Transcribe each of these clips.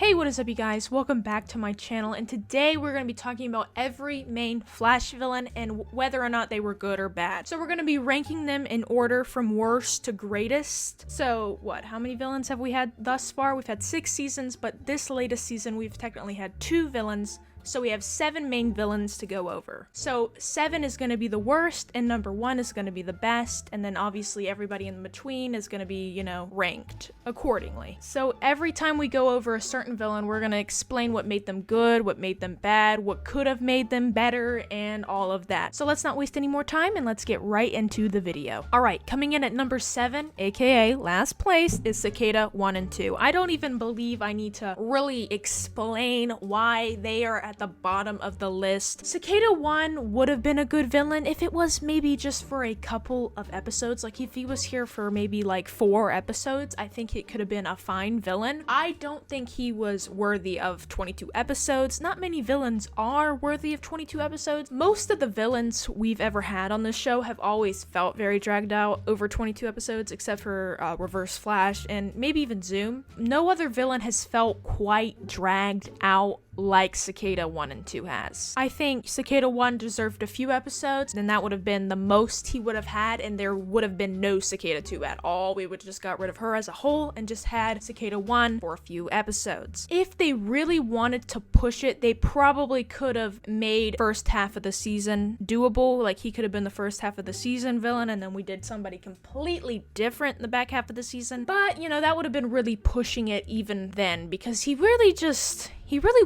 Hey, what is up, you guys? Welcome back to my channel, and today we're going to be talking about every main Flash villain and whether or not they were good or bad. So we're going to be ranking them in order from worst to greatest. So how many villains have we had thus far? We've had 6 seasons, but this latest season we've technically had 2 villains. So we have 7 main villains to go over. So 7 is going to be the worst, and number 1 is going to be the best, and then obviously everybody in between is going to be, ranked accordingly. So every time we go over a certain villain, we're going to explain what made them good, what made them bad, what could have made them better, and all of that. So let's not waste any more time, and let's get right into the video. Alright, coming in at number 7, aka last place, is Cicada 1 and 2. I don't even believe I need to really explain why they are at the bottom of the list. Cicada 1 would have been a good villain if it was maybe just for a couple of episodes. Like if he was here for maybe like 4 episodes, I think it could have been a fine villain. I don't think he was worthy of 22 episodes. Not many villains are worthy of 22 episodes. Most of the villains we've ever had on this show have always felt very dragged out over 22 episodes, except for Reverse Flash and maybe even Zoom. No other villain has felt quite dragged out like Cicada 1 and 2 has. I think Cicada 1 deserved a few episodes, and that would have been the most he would have had, and there would have been no Cicada 2 at all. We would have just got rid of her as a whole and just had Cicada 1 for a few episodes. If they really wanted to push it, they probably could have made first half of the season doable. Like he could have been the first half of the season villain, and then we did somebody completely different in the back half of the season. But, that would have been really pushing it even then, because he really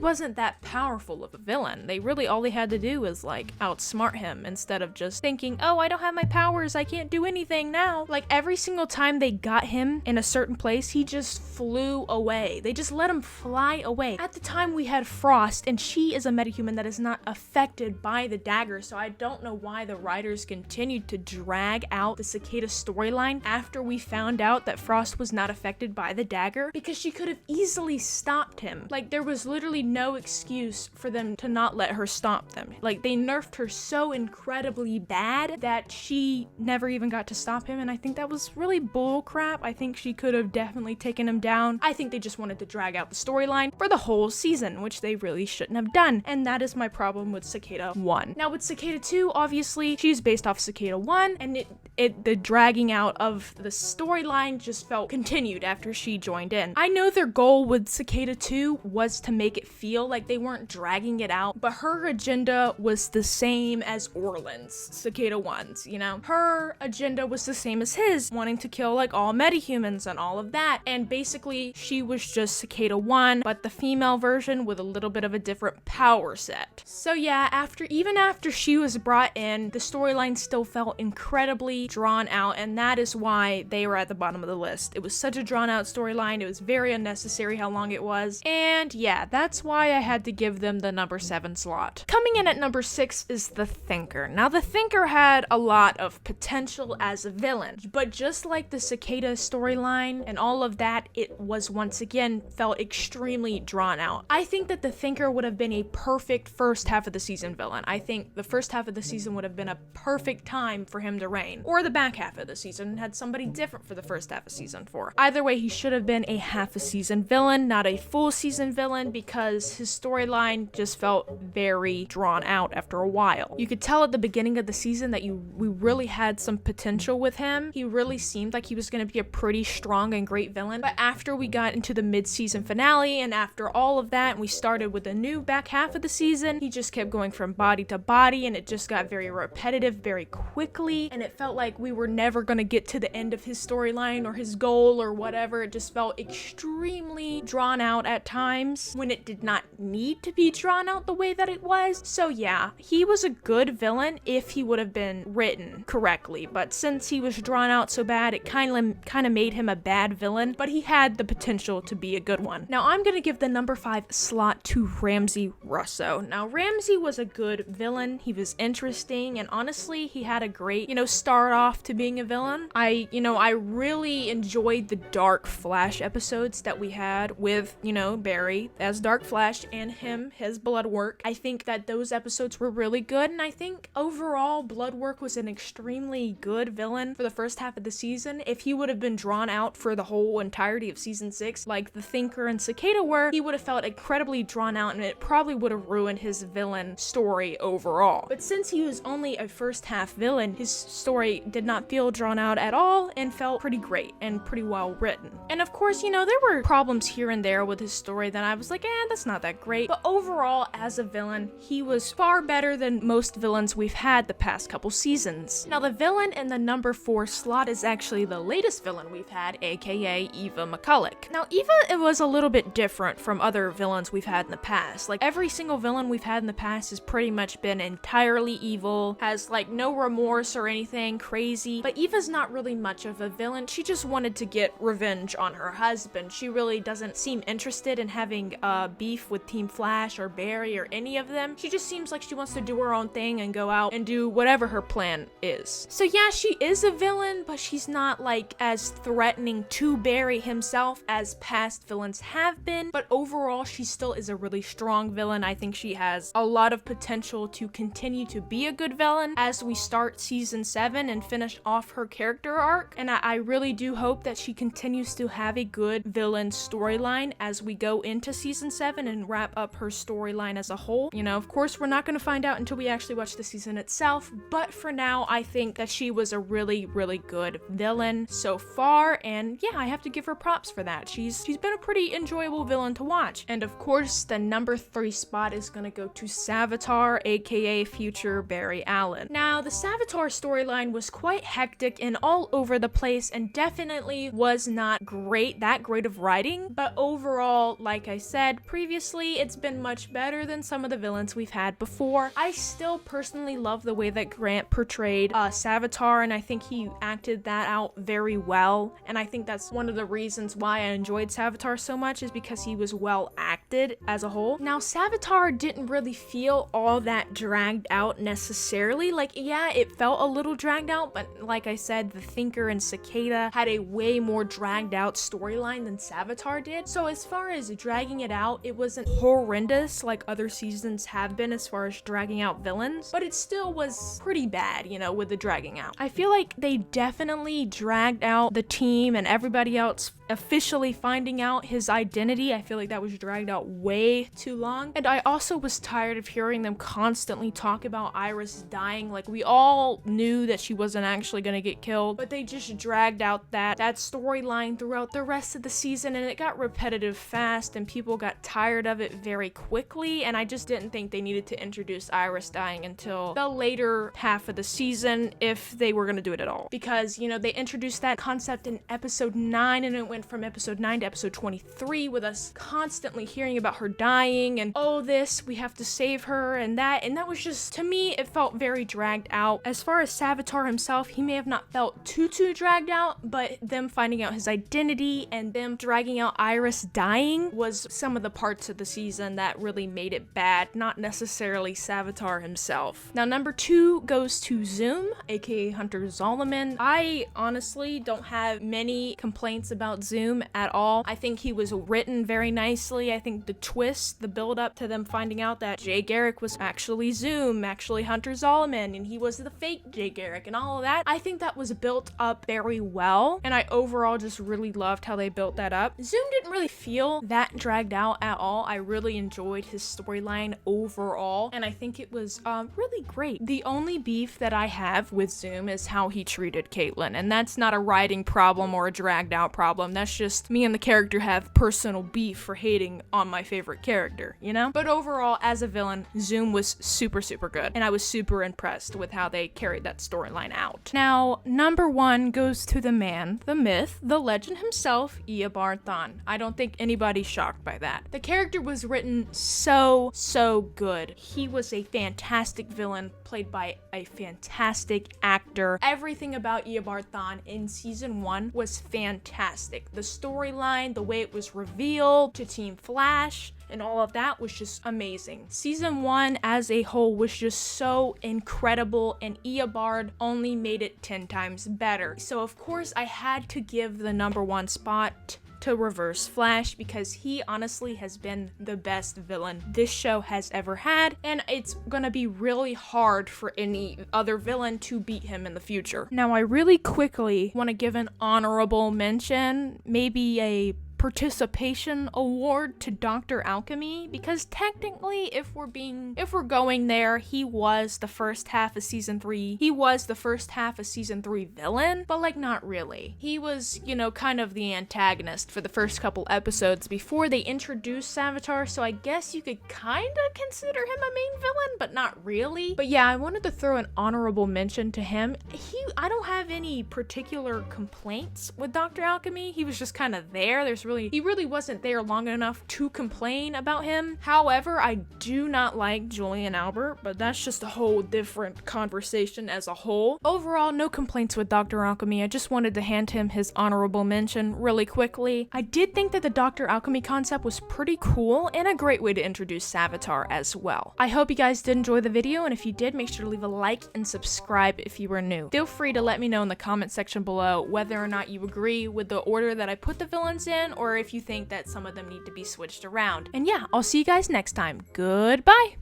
wasn't that powerful of a villain. All they had to do was outsmart him instead of just thinking, oh, I don't have my powers, I can't do anything now. Like every single time they got him in a certain place, he just flew away. They just let him fly away. At the time we had Frost, and she is a metahuman that is not affected by the dagger, so I don't know why the writers continued to drag out the Cicada storyline after we found out that Frost was not affected by the dagger, because she could have easily stopped him. Like there was literally no excuse for them to not let her stop them. Like they nerfed her so incredibly bad that she never even got to stop him, and I think that was really bull crap. I think she could have definitely taken him down. I think they just wanted to drag out the storyline for the whole season, which they really shouldn't have done, and that is my problem with Cicada 1. Now with Cicada 2, obviously she's based off Cicada 1, and the dragging out of the storyline just felt continued after she joined in. I know their goal with Cicada 2 was to make it feel like they weren't dragging it out, but her agenda was the same as Orlan's, Cicada 1's, Her agenda was the same as his, wanting to kill all metahumans and all of that, and basically she was just Cicada 1, but the female version with a little bit of a different power set. So yeah, even after she was brought in, the storyline still felt incredibly drawn out, and that is why they were at the bottom of the list. It was such a drawn out storyline, it was very unnecessary how long it was, and yeah, that's why I had to give them the number 7 slot. Coming in at number 6 is the Thinker. Now the Thinker had a lot of potential as a villain, but just like the Cicada storyline and all of that, it was once again felt extremely drawn out. I think that the Thinker would have been a perfect first half of the season villain. I think the first half of the season would have been a perfect time for him to reign, or the back half of the season had somebody different for the first half of season 4. Either way, he should have been a half a season villain, not a full season villain, because his storyline just felt very drawn out after a while. You could tell at the beginning of the season that we really had some potential with him. He really seemed like he was going to be a pretty strong and great villain, but after we got into the mid-season finale and after all of that and we started with a new back half of the season, he just kept going from body to body, and it just got very repetitive very quickly, and it felt like we were never going to get to the end of his storyline or his goal or whatever. It just felt extremely drawn out at times when it did not need to be drawn out the way that it was. So yeah, he was a good villain if he would have been written correctly, but since he was drawn out so bad, it kind of made him a bad villain, but he had the potential to be a good one. Now I'm gonna give the number 5 slot to Ramsey Russo. Now Ramsey was a good villain. He was interesting, and honestly he had a great start off to being a villain. I really enjoyed the dark Flash episodes that we had with Barry as as Dark Flash and his blood work. I think that those episodes were really good, and I think overall blood work was an extremely good villain for the first half of the season. If he would have been drawn out for the whole entirety of season 6 like the Thinker and Cicada were, he would have felt incredibly drawn out, and it probably would have ruined his villain story overall. But since he was only a first half villain, his story did not feel drawn out at all and felt pretty great and pretty well written. And of course, you know, there were problems here and there with his story that I was like, that's not that great. But overall, as a villain, he was far better than most villains we've had the past couple seasons. Now, the villain in the number 4 slot is actually the latest villain we've had, aka Eva McCulloch. Now, Eva, it was a little bit different from other villains we've had in the past. Like, every single villain we've had in the past has pretty much been entirely evil, has like no remorse or anything crazy. But Eva's not really much of a villain. She just wanted to get revenge on her husband. She really doesn't seem interested in having beef with Team Flash or Barry or any of them. She just seems like she wants to do her own thing and go out and do whatever her plan is. So yeah, she is a villain, but she's not like as threatening to Barry himself as past villains have been. But overall, she still is a really strong villain. I think she has a lot of potential to continue to be a good villain as we start season 7 and finish off her character arc. And I really do hope that she continues to have a good villain storyline as we go into season 7 and wrap up her storyline as a whole. You know, of course, we're not going to find out until we actually watch the season itself, but for now, I think that she was a really, really good villain so far, and yeah, I have to give her props for that. She's been a pretty enjoyable villain to watch. And of course, the number 3 spot is going to go to Savitar, aka future Barry Allen. Now, the Savitar storyline was quite hectic and all over the place, and definitely was not that great of writing, but overall, like I said previously, it's been much better than some of the villains we've had before. I still personally love the way that Grant portrayed Savitar, and I think he acted that out very well, and I think that's one of the reasons why I enjoyed Savitar so much, is because he was well acted as a whole. Now, Savitar didn't really feel all that dragged out necessarily. Like, yeah, it felt a little dragged out, but like I said, the Thinker and Cicada had a way more dragged out storyline than Savitar did. So as far as dragging it out, it wasn't horrendous like other seasons have been as far as dragging out villains, but it still was pretty bad, you know, with the dragging out. I feel like they definitely dragged out the team and everybody else officially finding out his identity. I feel like that was dragged out way too long. And I also was tired of hearing them constantly talk about Iris dying. Like, we all knew that she wasn't actually gonna get killed, but they just dragged out that storyline throughout the rest of the season, and it got repetitive fast and people got tired of it very quickly, and I just didn't think they needed to introduce Iris dying until the later half of the season if they were gonna do it at all. Because, you know, they introduced that concept in episode 9, and it went from episode 9 to episode 23 with us constantly hearing about her dying and, oh, this, we have to save her, and that was just, to me, it felt very dragged out. As far as Savitar himself, he may have not felt too dragged out, but them finding out his identity and them dragging out Iris dying was some of the parts of the season that really made it bad, not necessarily Savitar himself. Now, number 2 goes to Zoom, aka Hunter Zolomon. I honestly don't have many complaints about Zoom at all. I think he was written very nicely. I think the twist, the build up to them finding out that Jay Garrick was actually Zoom, actually Hunter Zolomon, and he was the fake Jay Garrick and all of that, I think that was built up very well, and I overall just really loved how they built that up. Zoom didn't really feel that dragged out at all. I really enjoyed his storyline overall, and I think it was really great. The only beef that I have with Zoom is how he treated Caitlin, and that's not a writing problem or a dragged out problem. That's just me and the character have personal beef for hating on my favorite character, you know? But overall, as a villain, Zoom was super good, and I was super impressed with how they carried that storyline out. Now, number 1 goes to the man, the myth, the legend himself, Eobard Thawne. I don't think anybody's shocked by that. The character was written so good. He was a fantastic villain, played by a fantastic actor. Everything about Eobard Thawne in season 1 was fantastic. The storyline, the way it was revealed to Team Flash, and all of that was just amazing. Season 1 as a whole was just so incredible, and Eobard only made it 10 times better. So of course I had to give the number 1 spot to Reverse Flash because he honestly has been the best villain this show has ever had, and it's gonna be really hard for any other villain to beat him in the future. Now, I really quickly want to give an honorable mention, maybe a participation award to Dr. Alchemy, because technically if we're going there, he was the first half of season 3 villain, but like not really. He was, you know, kind of the antagonist for the first couple episodes before they introduced Savitar, so I guess you could kind of consider him a main villain, but not really. But yeah, I wanted to throw an honorable mention to him. I don't have any particular complaints with Dr. Alchemy. He was just kind of there. He really wasn't there long enough to complain about him. However, I do not like Julian Albert, but that's just a whole different conversation as a whole. Overall, no complaints with Dr. Alchemy. I just wanted to hand him his honorable mention really quickly. I did think that the Dr. Alchemy concept was pretty cool and a great way to introduce Savitar as well. I hope you guys did enjoy the video, and if you did, make sure to leave a like and subscribe if you were new. Feel free to let me know in the comment section below whether or not you agree with the order that I put the villains in, or if you think that some of them need to be switched around. And yeah, I'll see you guys next time. Goodbye!